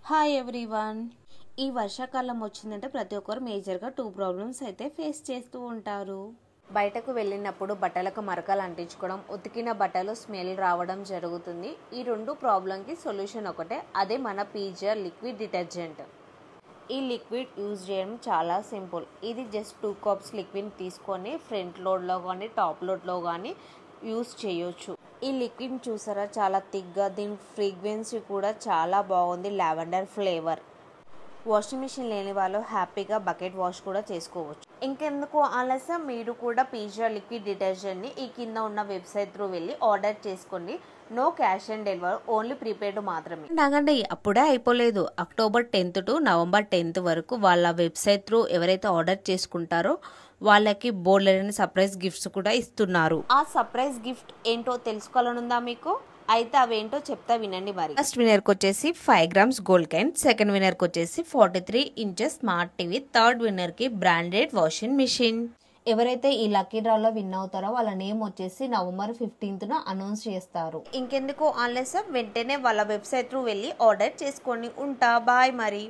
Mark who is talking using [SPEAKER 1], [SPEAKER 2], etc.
[SPEAKER 1] Hi everyone. ఈ వర్షాకాలం వచ్చిందంటే ప్రతి ఒక్కరు మేజర్గా 2 ప్రాబ్లమ్స్ అయితే ఫేస్ చేస్తూ ఉంటారు. బయటకు వెళ్ళినప్పుడు బట్టలకు మరకలు అంటించుకోవడం, ఉతికిన బట్టలు స్మెల్ రావడం జరుగుతుంది. ఈ 2 ప్రాబ్లంకి సొల్యూషన్ ఒకటే, అదే మన పీజిఆర్ లిక్విడ్ డిటర్జెంట్. ఈ లిక్విడ్ యూజ్ చేయడం చాలా సింపుల్. ఇది జస్ట్ 2 కప్స్ లిక్విడ్ తీసుకొని ఫ్రంట్ లోడ్లో కానీ టాప్ లోడ్లో కానీ యూజ్ చేయొచ్చు. ఈ లిక్విడ్ చూసారా, చాలా థిక్గా, దీని ఫ్రేగ్రెన్స్ కూడా చాలా బాగుంది, లావెండర్ ఫ్లేవర్. వాషింగ్ మిషన్ లేని వాళ్ళు హ్యాపీగా బకెట్ వాష్ కూడా చేసుకోవచ్చు. ఇంకెందుకు ఆలస్యం, మీరు కూడా పీజిఆర్ లిక్విడ్ డిటర్జెంట్ని ఈ కింద ఉన్న వెబ్సైట్ త్రూ వెళ్ళి ఆర్డర్ చేసుకోండి. No cash on delivery, only prepaid మాత్రమే. నాకంటే అప్పుడే అయిపోలేదు. October 10th to November 10th వరకు వాళ్ళ వెబ్సైట్ త్రూ ఎవరైతే ఆర్డర్ చేసుకుంటారో వాళ్ళకి బోల్డెన్ సర్ప్రైజ్ గిఫ్ట్స్ కూడా ఇస్తున్నారు. ఆ సర్ప్రైజ్ గిఫ్ట్ ఏంటో తెలుసుకోవాలనుందా మీకు? అయితే అవేంటో చెప్తా వినండి మరి. ఫస్ట్ విన్నర్కి వచ్చేసి 5 grams గోల్డ్ కాయిన్, సెకండ్ విన్నర్కి వచ్చేసి 43 inches స్మార్ట్ టీవీ, థర్డ్ విన్నర్కి బ్రాండెడ్ వాషింగ్ మిషన్. ఎవరైతే ఈ లక్కీ డ్రాలో విన్ అవుతారో వాళ్ళ నేమ్ వచ్చేసి నవంబర్ 15th అనౌన్స్ చేస్తారు. ఇంకెందుకు ఆలస్యం, వెంటనే వాళ్ళ వెబ్సైట్ త్రూ వెళ్ళి ఆర్డర్ చేసుకోండి. ఉంటా, బాయ్ మరి.